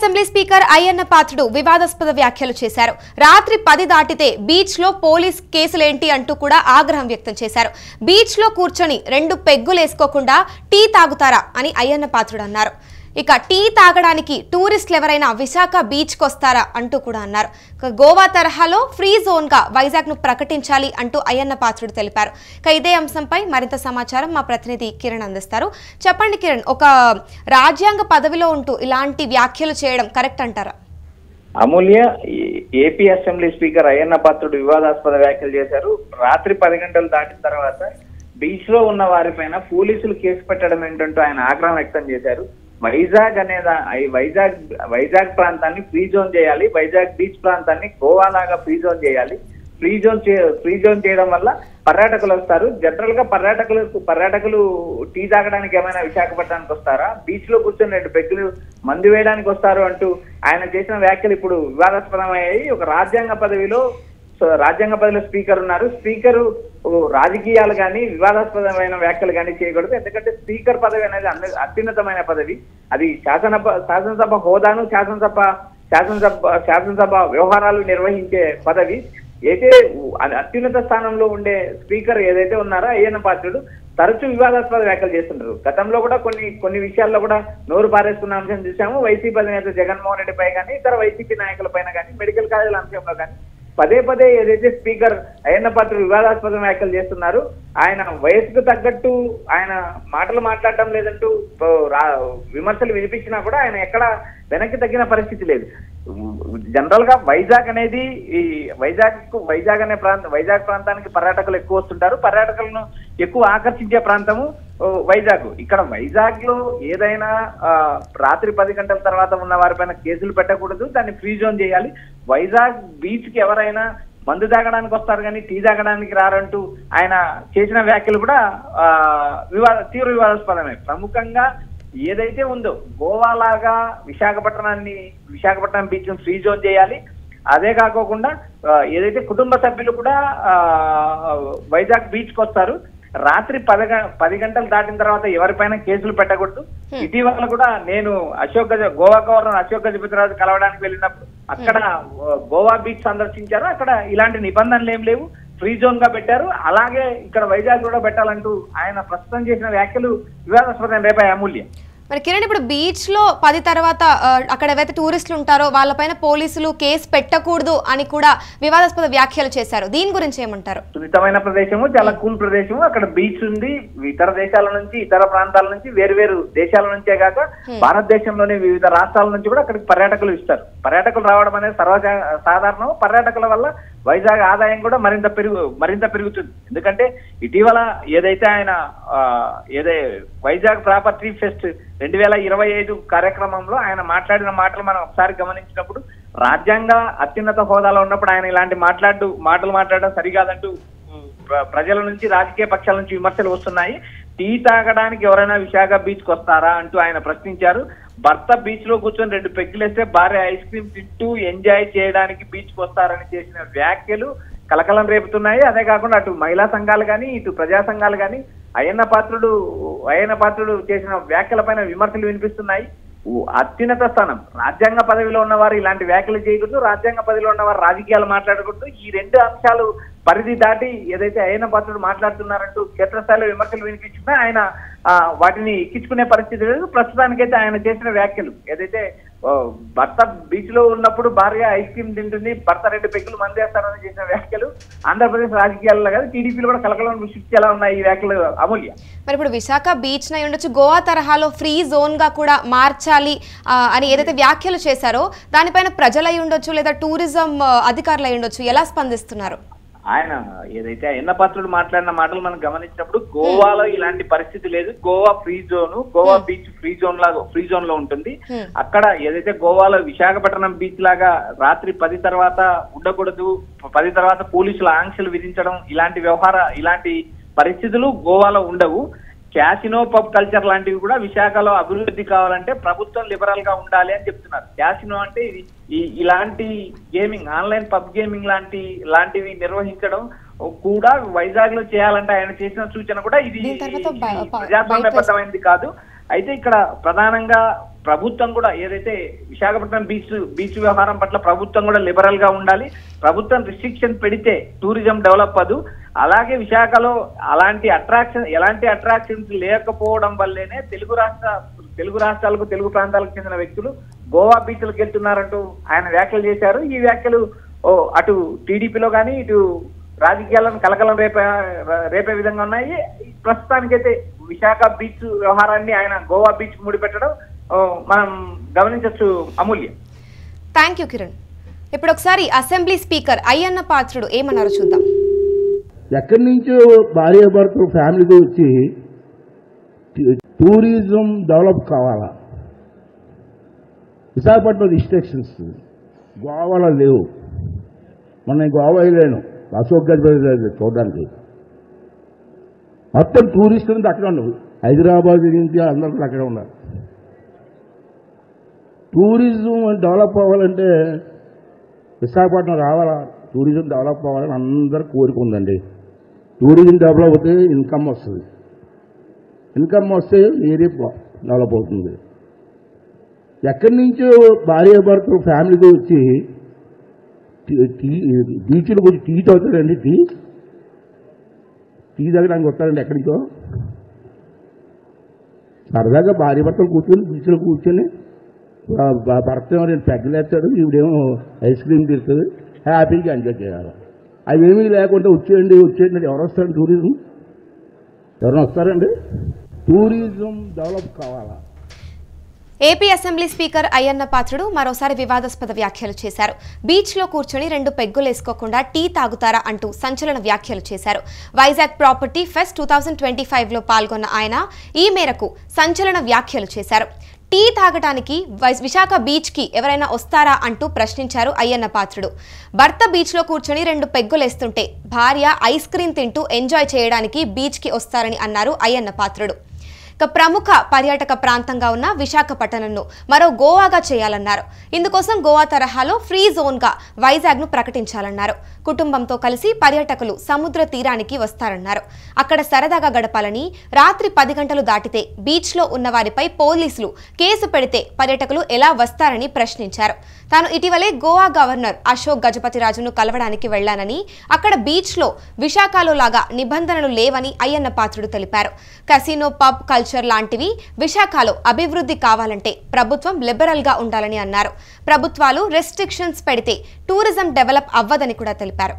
Assembly speaker Ayyanna Patrudu వివాదాస్పద వ్యాఖ్యలు చేశారు. రాత్రి 10 దాటితే బీచ్ లో పోలీస్ కేసులేంటి అంటూ కూడా ఆగ్రహం వ్యక్తం చేశారు. బీచ్ లో కూర్చొని 2 పెగ్గులేసుకోకుండా టీ తాగుతారా అని అయ్యన్న పాత్రుడు అన్నారు. ఇక టీ తాగడానికి టూరిస్టులు ఎవరైనా విశాఖ బీచ్ కు వస్తారా అంటూ కూడా అన్నారు. గోవా తరహాలో ఫ్రీ జోన్ గా వైజాగ్ ను ప్రకటించాలి అంటూ అయ్యన్న పాత్రుడు తెలిపారు. ఇదే అంశంపై మరింత సమాచారం మా ప్రతినిధి కిరణ్ అందిస్తారు. చెప్పండి కిరణ్, ఒక రాజ్యాంగ పదవిలో ఉంటూ ఇలాంటి వ్యాఖ్యలు చేయడం కరెక్ట్ అంటారా? అమూల్య, AP assembly speaker Ayyanna Patrudu వివాదాస్పద వ్యాఖ్యలు చేశారు. రాత్రి 10 గంటలు దాటిన తర్వాత బీచ్ లో ఉన్న వారిపైన పోలీసులు కేసు పెట్టడం ఏంటంటూ ఆయన ఆగ్రహం వ్యక్తం చేశారు. వైజాగ్ వైజాగ్ ప్రాంతాన్ని ఫ్రీ జోన్ చేయాలి, వైజాగ్ బీచ్ ప్రాంతాన్ని గోవా లాగా ఫ్రీ జోన్ చేయాలి. ఫ్రీ జోన్ చేయడం వల్ల పర్యాటకులు వస్తారు. జనరల్ గా పర్యాటకులు టీ తాగడానికి ఏమైనా విశాఖపట్నానికి వస్తారా? బీచ్ లో కూర్చొని 2 పెగ్గులు మందు వేయడానికి వస్తారు అంటూ ఆయన చేసిన వ్యాఖ్యలు ఇప్పుడు వివాదాస్పదమయ్యాయి. ఒక రాజ్యాంగ పదవిలో స్పీకర్ ఉన్నారు. స్పీకరు రాజకీయాలు కానీ వివాదాస్పదమైన వ్యాఖ్యలు కానీ చేయకూడదు. ఎందుకంటే స్పీకర్ పదవి అనేది అత్యున్నతమైన పదవి. అది శాసనసభ హోదాను శాసనసభ వ్యవహారాలు నిర్వహించే పదవి. అయితే అత్యున్నత స్థానంలో ఉండే స్పీకర్ ఏదైతే ఉన్నారో అయ్యన్న పాత్రుడు తరచూ వివాదాస్పద వ్యాఖ్యలు చేస్తుంటారు. గతంలో కూడా కొన్ని విషయాల్లో కూడా నోరు పారేస్తున్న అంశం చూసాము. వైసీపీ అధినేత జగన్మోహన్ రెడ్డిపై కానీ ఇతర వైసీపీ నాయకులపైన కానీ మెడికల్ కాలేజీల అంశంలో కానీ పదే ఏదైతే స్పీకర్ అయ్యన్న పాత్రుడు వివాదాస్పద వ్యాఖ్యలు చేస్తున్నారు. ఆయన వయసుకు తగ్గట్టు ఆయన మాటలు మాట్లాడటం లేదంటూ విమర్శలు వినిపించినా కూడా ఆయన ఎక్కడ వెనక్కి తగ్గిన పరిస్థితి లేదు. జనరల్ గా వైజాగ్ అనేది వైజాగ్ ప్రాంతానికి పర్యాటకులు ఎక్కువ వస్తుంటారు. పర్యాటకులను ఎక్కువ ఆకర్షించే ప్రాంతము వైజాగ్. ఇక్కడ వైజాగ్ లో ఏదైనా రాత్రి 10 గంటల తర్వాత ఉన్న వారిపైన కేసులు పెట్టకూడదు, దాన్ని ఫ్రీ జోన్ చేయాలి. వైజాగ్ బీచ్ కి ఎవరైనా మందు తాగడానికి వస్తారు కానీ టీ తాగడానికి రారంటూ ఆయన చేసిన వ్యాఖ్యలు కూడా తీవ్ర వివాదాస్పదమే. ప్రముఖంగా ఏదైతే ఉందో గోవా లాగా విశాఖపట్నం బీచ్ ఫ్రీ జోన్ చేయాలి. అదే కాకోకుండా ఏదైతే కుటుంబ సభ్యులు కూడా వైజాగ్ బీచ్ కు వస్తారు, రాత్రి 10 గంటలు దాటిన తర్వాత ఎవరిపైన కేసులు పెట్టకూడదు. ఇటీవల కూడా నేను గోవా గవర్నర్ అశోక్ గజపతిరాజు కలవడానికి వెళ్ళినప్పుడు అక్కడ గోవా బీచ్ సందర్శించారు. అక్కడ ఇలాంటి నిబంధనలు ఏం లేవు, ఫ్రీ జోన్ గా పెట్టారు. అలాగే ఇక్కడ వైజాగ్ కూడా పెట్టాలంటూ ఆయన ప్రస్తుతం చేసిన వ్యాఖ్యలు వివాదాస్పదం రేపాయి. అమూల్య, మరి కిరణ్, ఇప్పుడు బీచ్ లో 10 తర్వాత అక్కడ ఏవైతే టూరిస్టులు ఉంటారో వాళ్ళపైన పోలీసులు కేసు పెట్టకూడదు అని కూడా వివాదాస్పద వ్యాఖ్యలు చేశారు. దీని గురించి ఏమంటారు? సున్నితమైన ప్రదేశము, చాలా కూల్ ప్రదేశము. అక్కడ బీచ్ ఉంది. ఇతర దేశాల నుంచి, ఇతర ప్రాంతాల నుంచి, వేరు దేశాల నుంచే కాక భారతదేశంలోని వివిధ రాష్ట్రాల నుంచి కూడా అక్కడికి పర్యాటకులు ఇస్తారు. పర్యాటకులు రావడం అనేది సాధారణం. పర్యాటకుల వల్ల వైజాగ్ ఆదాయం కూడా మరింత పెరుగుతుంది. ఎందుకంటే ఇటీవల ఏదైతే ఆయన వైజాగ్ ప్రాపర్టీ ఫెస్ట్ 2025 కార్యక్రమంలో ఆయన మాట్లాడిన మాటలు మనం ఒకసారి గమనించినప్పుడు రాజ్యాంగ అత్యున్నత హోదాలో ఉన్నప్పుడు ఆయన ఇలాంటి మాటలు మాట్లాడడం సరికాదంటూ ప్రజల నుంచి, రాజకీయ పక్షాల నుంచి విమర్శలు వస్తున్నాయి. టీ తాగడానికి ఎవరైనా విశాఖ బీచ్ కు వస్తారా అంటూ ఆయన ప్రశ్నించారు. భర్త బీచ్ లో కూర్చొని 2 పెగ్గులేస్తే భార్య ఐస్ క్రీమ్ తింటూ ఎంజాయ్ చేయడానికి బీచ్ కు వస్తారని చేసిన వ్యాఖ్యలు కలకలం రేపుతున్నాయి. అదే కాకుండా అటు మహిళా సంఘాలు కానీ, ఇటు ప్రజా సంఘాలు కానీ అయ్యన్న పాత్రుడు చేసిన వ్యాఖ్యలపైన విమర్శలు వినిపిస్తున్నాయి. అత్యున్నత స్థానం, రాజ్యాంగ పదవిలో ఉన్నవారు ఇలాంటి వ్యాఖ్యలు చేయకూడదు, రాజ్యాంగ పదవిలో ఉన్నవారు రాజకీయాలు మాట్లాడకూడదు. ఈ 2 అంశాలు పరిధి దాటి ఏదైతే అయ్యన్న పాత్రుడు మాట్లాడుతున్నారంటూ క్షేత్రస్థాయిలో విమర్శలు వినిపించినా ఆయన వాటిని ఎక్కించుకునే పరిస్థితి లేదు. ప్రస్తుతానికైతే ఆయన చేసిన వ్యాఖ్యలు ఏదైతే భర్త బీచ్ లో ఉన్నప్పుడు భార్య ఐస్ క్రీమ్ తింటుంది, భర్త 2 పెగ్గులు మందేస్తారని చేసిన వ్యాఖ్యలు ఆంధ్రప్రదేశ్ రాజకీయాల్లో కాదు టీడీపీలో కూడా కలకలం సృష్టించేలా ఉన్నాయి ఈ వ్యాఖ్యలు. అమూల్య, మరి ఇప్పుడు విశాఖ బీచ్ నై ఉండొచ్చు, గోవా తరహాలో ఫ్రీ జోన్ గా కూడా మార్చాలి అని ఏదైతే వ్యాఖ్యలు చేశారో దానిపైన ప్రజలు అయి ఉండొచ్చు లేదా టూరిజం అధికారులు అయి ఉండొచ్చు, ఎలా స్పందిస్తున్నారు? ఆయన ఏదైతే అయ్యన్న పాత్రుడు మాట్లాడిన మాటలు మనం గమనించినప్పుడు గోవాలో ఇలాంటి పరిస్థితి లేదు. Goa free zone, Goa beach free zone లో ఉంటుంది. అక్కడ ఏదైతే గోవాలో విశాఖపట్నం బీచ్ లాగా రాత్రి 10 తర్వాత ఉండకూడదు, 10 తర్వాత పోలీసుల ఆంక్షలు విధించడం ఇలాంటి పరిస్థితులు గోవాలో ఉండవు. క్యాసినో, పబ్ కల్చర్ లాంటివి కూడా విశాఖలో అభివృద్ధి కావాలంటే ప్రభుత్వం లిబరల్ గా ఉండాలి అని చెప్తున్నారు. క్యాసినో అంటే ఇలాంటి గేమింగ్, ఆన్లైన్ పబ్ గేమింగ్ లాంటివి నిర్వహించడం కూడా వైజాగ్ లో చేయాలంటే ఆయన చేసిన సూచన కూడా ఇది ప్రజాస్వామ్యబద్ధమైనది కాదు. అయితే ఇక్కడ ప్రధానంగా ప్రభుత్వం కూడా ఏదైతే విశాఖపట్నం బీచ్ వ్యవహారం పట్ల ప్రభుత్వం కూడా లిబరల్ గా ఉండాలి. ప్రభుత్వం రిస్ట్రిక్షన్ పెడితే టూరిజం డెవలప్ అవ్వదు. అలాగే విశాఖలో ఎలాంటి అట్రాక్షన్స్ లేకపోవడం వల్లేనే తెలుగు రాష్ట్రాలకు తెలుగు ప్రాంతాలకు చెందిన వ్యక్తులు గోవా బీచ్లకు వెళ్తున్నారంటూ ఆయన వ్యాఖ్యలు చేశారు. ఈ వ్యాఖ్యలు అటు టీడీపీలో కానీ ఇటు రాజకీయాలను కలకలం రేపే విధంగా ఉన్నాయి. ప్రస్తుతానికైతే విశాఖ బీచ్ వ్యవహారాన్ని ఆయన గోవా బీచ్ ముడిపెట్టడం మనం గమనించవచ్చు. అమూల్య, థ్యాంక్ యూ కిరణ్. ఇప్పుడు ఒకసారి అసెంబ్లీ స్పీకర్ అయ్యన్న పాత్రుడు ఏమన్నారో చూద్దాం. ఎక్కడి నుంచో భార్య భర్తలు ఫ్యామిలీతో వచ్చి టూరిజం డెవలప్ కావాలా, విశాఖపట్నం రిస్ట్రిక్షన్స్ గోవాలో లేవు. మొన్న గోవా వెళ్ళాను అశోక్ గజపతి చూడడానికి. మొత్తం టూరిస్టులు అక్కడ ఉండవు. హైదరాబాద్ నుంచి అందరూ అక్కడ ఉన్నారు. టూరిజం డెవలప్ అవ్వాలంటే విశాఖపట్నం రావాలా, టూరిజం డెవలప్ అవ్వాలని అందరూ కోరుకుందండి. టూరిజం డెవలప్ అవుతే ఇన్కమ్ వస్తుంది. ఇన్కమ్ వస్తే ఏరియా డెవలప్ అవుతుంది. ఎక్కడి నుంచో భార్య భర్తలు ఫ్యామిలీతో వచ్చి బీచ్లకు వచ్చి టీ తాగుతారండి. టీ తాగడానికి వస్తారండి ఎక్కడి నుంచో. సరదాగా భార్య భర్తలు కూర్చొని బీచ్లో కూర్చొని భర్త ఏమో రెండు పెగ్గలేస్తాడు, ఈవిడేమో ఐస్ క్రీమ్ తీరుతుంది, హ్యాపీగా ఎంజాయ్ చేయాలి. అవేమీ లేకుండా వచ్చేయండి ఎవరు వస్తారండి? టూరిజం ఎవరైనా వస్తారండి? టూరిజం డెవలప్ కావాలా. AP assembly speaker Ayyanna Patrudu మరోసారి వివాదాస్పద వ్యాఖ్యలు చేశారు. బీచ్ లో కూర్చొని 2 పెగ్గులేసుకోకుండా టీ తాగుతారా అంటూ సంచలన వ్యాఖ్యలు చేశారు. వైజాగ్ ప్రాపర్టీ ఫెస్ట్ 2025 లో పాల్గొన్న ఆయన ఈ మేరకు సంచలన వ్యాఖ్యలు చేశారు. టీ తాగటానికి విశాఖ బీచ్ కి ఎవరైనా వస్తారా అంటూ ప్రశ్నించారు అయ్యన్న పాత్రుడు. భర్త బీచ్ లో కూర్చొని 2 పెగ్గులేస్తుంటే భార్య ఐస్ క్రీమ్ తింటూ ఎంజాయ్ చేయడానికి బీచ్ కి వస్తారని అన్నారు అయ్యన్న పాత్రుడు. ప్రముఖ పర్యాటక ప్రాంతంగా ఉన్న విశాఖపట్నంను మరో గోవాగా చేయాలన్నారు. ఇందుకోసం గోవా తరహాలో ఫ్రీ జోన్ గా వైజాగ్ ను ప్రకటించాలన్నారు. కుటుంబంతో కలిసి పర్యాటకులు సముద్ర తీరానికి వస్తారన్నారు. అక్కడ సరదాగా గడపాలని, రాత్రి 10 గంటలు దాటితే బీచ్ లో ఉన్న వారిపై పోలీసులు కేసు పెడితే పర్యాటకులు ఎలా వస్తారని ప్రశ్నించారు. తాను ఇటీవలే గోవా గవర్నర్ అశోక్ గజపతిరాజును కలవడానికి వెళ్లానని, అక్కడ బీచ్ లో విశాఖలో లాగా నిబంధనలు లేవని అయ్యన్న పాత్రుడు తెలిపారు. కసినో, పబ్ కల్చర్ లాంటివి విశాఖలో అభివృద్ధి కావాలంటే ప్రభుత్వం లిబరల్ గా ఉండాలని అన్నారు. ప్రభుత్వాలు రెస్ట్రిక్షన్స్ పెడితే టూరిజం డెవలప్ అవ్వదని కూడా తెలిపారు.